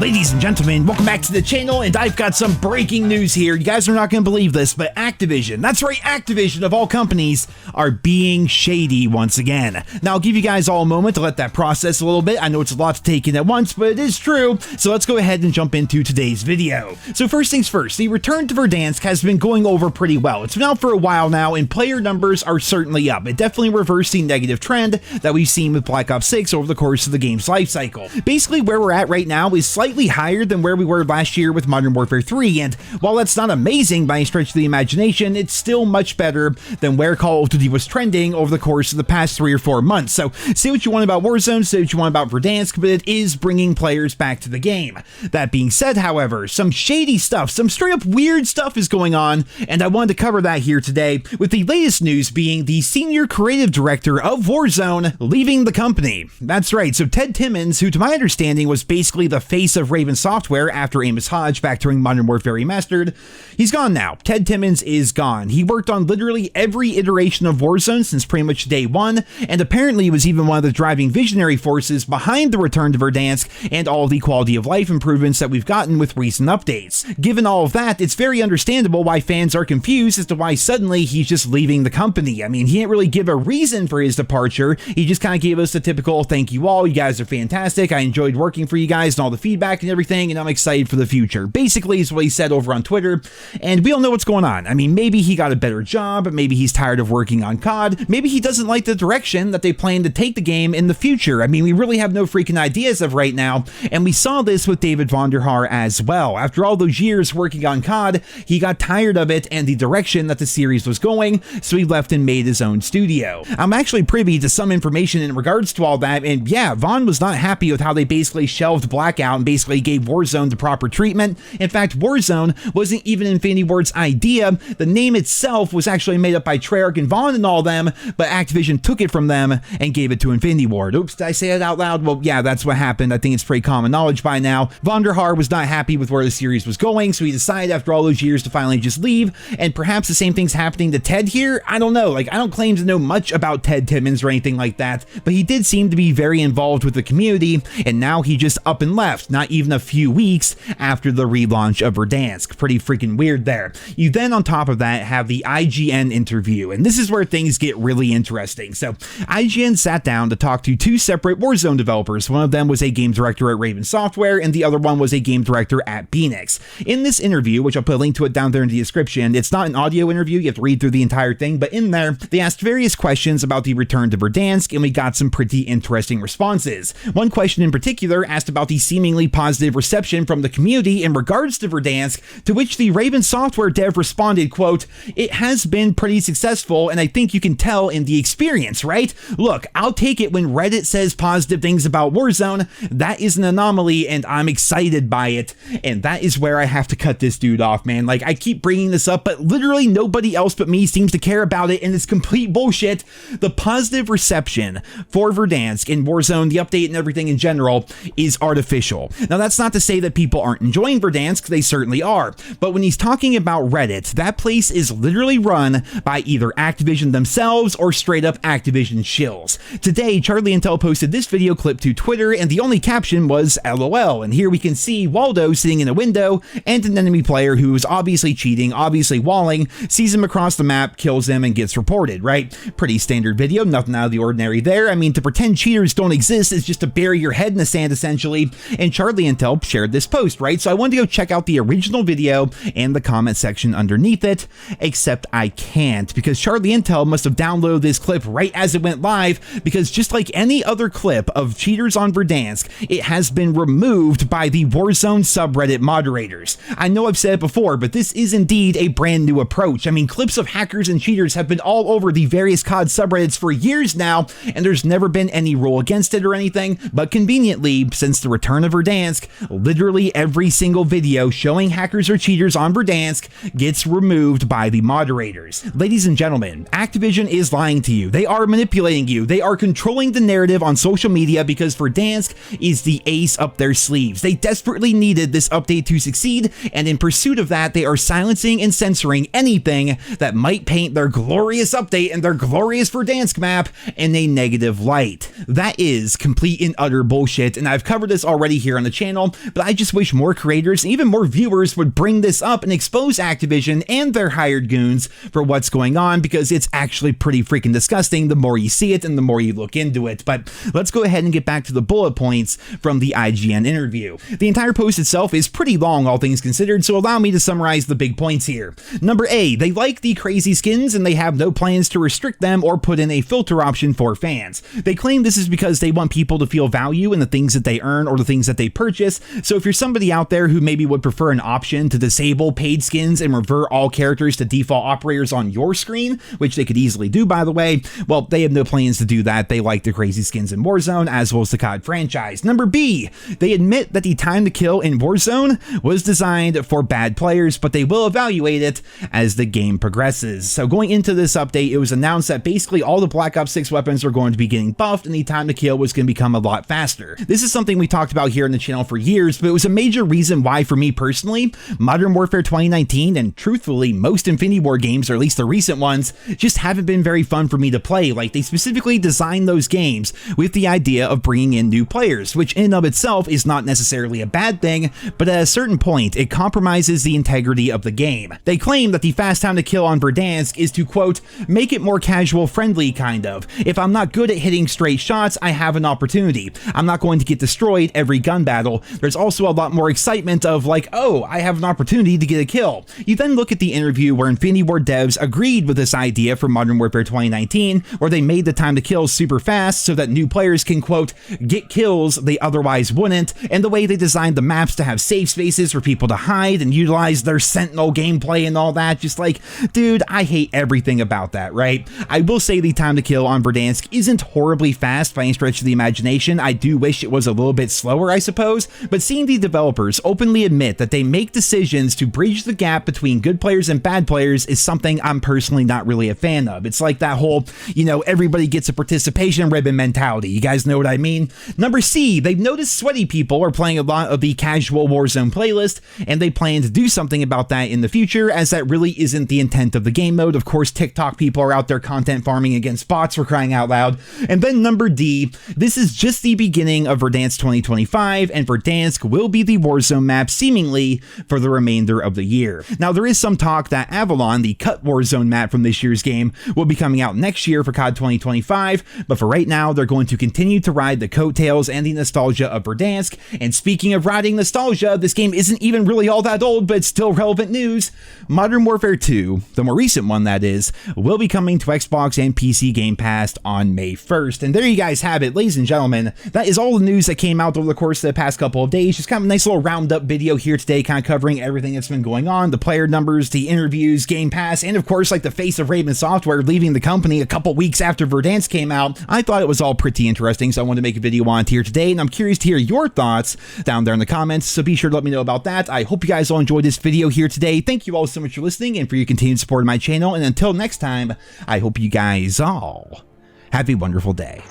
Ladies and gentlemen, welcome back to the channel, and I've got some breaking news here. You guys are not going to believe this, but Activision, that's right, Activision of all companies, are being shady once again. Now, I'll give you guys all a moment to let that process a little bit. I know it's a lot to take in at once, but it is true. So let's go ahead and jump into today's video. So first things first, the return to Verdansk has been going over pretty well. It's been out for a while now, and player numbers are certainly up. It definitely reversed the negative trend that we've seen with Black Ops 6 over the course of the game's life cycle. Basically, where we're at right now is slightly higher than where we were last year with Modern Warfare 3, and while that's not amazing by any stretch of the imagination, it's still much better than where Call of Duty was trending over the course of the past 3 or 4 months. So say what you want about Warzone, say what you want about Verdansk, but it is bringing players back to the game. That being said, however, some shady stuff, some straight up weird stuff is going on, and I wanted to cover that here today, with the latest news being the senior creative director of Warzone leaving the company. That's right, so Ted Timmons, who to my understanding was basically the face of Raven Software after Amos Hodge back during Modern Warfare Remastered, he's gone now. Ted Timmons is gone. He worked on literally every iteration of Warzone since pretty much day one, and apparently was even one of the driving visionary forces behind the return to Verdansk and all the quality of life improvements that we've gotten with recent updates. Given all of that, it's very understandable why fans are confused as to why suddenly he's just leaving the company. I mean, he didn't really give a reason for his departure. He just kind of gave us the typical, thank you all, you guys are fantastic, I enjoyed working for you guys and all the feedback and everything, and I'm excited for the future. Basically is what he said over on Twitter, and we don't know what's going on. I mean, maybe he got a better job, maybe he's tired of working on COD, maybe he doesn't like the direction that they plan to take the game in the future. I mean, we really have no freaking ideas of right now, and we saw this with David Vonderhaar as well. After all those years working on COD, he got tired of it and the direction that the series was going, so he left and made his own studio. I'm actually privy to some information in regards to all that, and yeah, Vaughn was not happy with how they basically shelved Blackout and basically gave Warzone the proper treatment. In fact, Warzone wasn't even Infinity Ward's idea. The name itself was actually made up by Treyarch and Vaughn and all them, but Activision took it from them and gave it to Infinity Ward. Oops, did I say it out loud? Well, yeah, that's what happened. I think it's pretty common knowledge by now. Vonderhaar was not happy with where the series was going, so he decided after all those years to finally just leave, and perhaps the same thing's happening to Ted here? I don't know. Like, I don't claim to know much about Ted Timmons or anything like that, but he did seem to be very involved with the community, and now he just up and left, not even a few weeks after the relaunch of Verdansk. Pretty freaking weird there. You then, on top of that, have the IGN interview, and this is where things get really interesting. So, IGN sat down to talk to 2 separate Warzone developers. One of them was a game director at Raven Software, and the other one was a game director at Verdansk. In this interview, which I'll put a link to it down there in the description, it's not an audio interview, you have to read through the entire thing, but in there, they asked various questions about the return to Verdansk, and we got some pretty interesting responses. One question in particular asked about the seemingly positive reception from the community in regards to Verdansk, to which the Raven Software dev responded, quote, "It has been pretty successful, and I think you can tell in the experience, right? Look, I'll take it when Reddit says positive things about Warzone. That is an anomaly, and I'm excited by it." And that is where I have to cut this dude off, man. Like, I keep bringing this up, but literally nobody else but me seems to care about it, and it's complete bullshit. The positive reception for Verdansk and Warzone, the update and everything in general, is artificial. Now, that's not to say that people aren't enjoying Verdansk, they certainly are, but when he's talking about Reddit, that place is literally run by either Activision themselves or straight up Activision shills. Today, Charlie Intel posted this video clip to Twitter, and the only caption was LOL, and here we can see Waldo sitting in a window, and an enemy player who is obviously cheating, obviously walling, sees him across the map, kills him, and gets reported, right? Pretty standard video, nothing out of the ordinary there. I mean, to pretend cheaters don't exist is just to bury your head in the sand, essentially, and Charlie Intel shared this post, right? So I wanted to go check out the original video and the comment section underneath it, except I can't, because Charlie Intel must have downloaded this clip right as it went live, because just like any other clip of cheaters on Verdansk, it has been removed by the Warzone subreddit moderators. I know I've said it before, but this is indeed a brand new approach. I mean, clips of hackers and cheaters have been all over the various COD subreddits for years now, and there's never been any rule against it or anything, but conveniently, since the return of Verdansk, literally every single video showing hackers or cheaters on Verdansk gets removed by the moderators. Ladies and gentlemen, Activision is lying to you. They are manipulating you. They are controlling the narrative on social media because Verdansk is the ace up their sleeves. They desperately needed this update to succeed, and in pursuit of that, they are silencing and censoring anything that might paint their glorious update and their glorious Verdansk map in a negative light. That is complete and utter bullshit, and I've covered this already here on the channel, but I just wish more creators and even more viewers would bring this up and expose Activision and their hired goons for what's going on, because it's actually pretty freaking disgusting the more you see it and the more you look into it. But let's go ahead and get back to the bullet points from the IGN interview. The entire post itself is pretty long, all things considered, so allow me to summarize the big points here. Number A, they like the crazy skins and they have no plans to restrict them or put in a filter option for fans. They claim this is because they want people to feel value in the things that they earn or the things that they purchase. So if you're somebody out there who maybe would prefer an option to disable paid skins and revert all characters to default operators on your screen, which they could easily do, by the way, well, they have no plans to do that. They like the crazy skins in Warzone as well as the COD franchise. Number B, they admit that the time to kill in Warzone was designed for bad players, but they will evaluate it as the game progresses. So going into this update, it was announced that basically all the Black Ops 6 weapons are going to be getting buffed and the time to kill was going to become a lot faster. This is something we talked about here on the channel for years, but it was a major reason why, for me personally, Modern Warfare 2019 and truthfully most Infinity War games, or at least the recent ones, just haven't been very fun for me to play. Like, they specifically designed those games with the idea of bringing in new players, which in and of itself is not necessarily a bad thing, but at a certain point, it compromises the integrity of the game. They claim that the fast time to kill on Verdansk is to, quote, make it more casual friendly, kind of. If I'm not good at hitting straight shots, I have an opportunity. I'm not going to get destroyed every gun battle. There's also a lot more excitement of like, oh, I have an opportunity to get a kill. You then look at the interview where Infinity War devs agreed with this idea for Modern Warfare 2019, where they made the time to kill super fast so that new players can, quote, get kills they otherwise wouldn't, and the way they designed the maps to have safe spaces for people to hide and utilize their Sentinel gameplay and all that. Just like, dude, I hate everything about that, right? I will say the time to kill on Verdansk isn't horribly fast by any stretch of the imagination. I do wish it was a little bit slower, I suppose, but seeing the developers openly admit that they make decisions to bridge the gap between good players and bad players is something I'm personally not really a fan of. It's like that whole, you know, everybody gets a participation ribbon mentality. You guys know what I mean? Number C, they've noticed sweaty people are playing a lot of the casual Warzone playlist, and they plan to do something about that in the future, as that really isn't the intent of the game mode. Of course, TikTok people are out there content farming against bots, for crying out loud. And then number D, this is just the beginning of Verdansk 2025, and Verdansk will be the Warzone map seemingly for the remainder of the year. Now, there is some talk that Avalon, the cut Warzone map from this year's game, will be coming out next year for COD 2025, but for right now, they're going to continue to ride the coattails and the nostalgia of Verdansk. And speaking of riding nostalgia, this game isn't even really all that old, but it's still relevant news. Modern Warfare 2, the more recent one that is, will be coming to Xbox and PC Game Pass on May 1st. And there you guys have it, ladies and gentlemen. That is all the news that came out over the course of the past couple of days. Just kind of a nice little roundup video here today, kind of covering everything that's been going on, the player numbers, the interviews, Game Pass, and of course, like the face of Raven Software leaving the company a couple weeks after Verdansk came out. I thought it was all pretty interesting, so I wanted to make a video on it here today, and I'm curious to hear your thoughts down there in the comments, so be sure to let me know about that. I hope you guys all enjoyed this video here today. Thank you all so much for listening and for your continued support of my channel, and until next time, I hope you guys all have a wonderful day.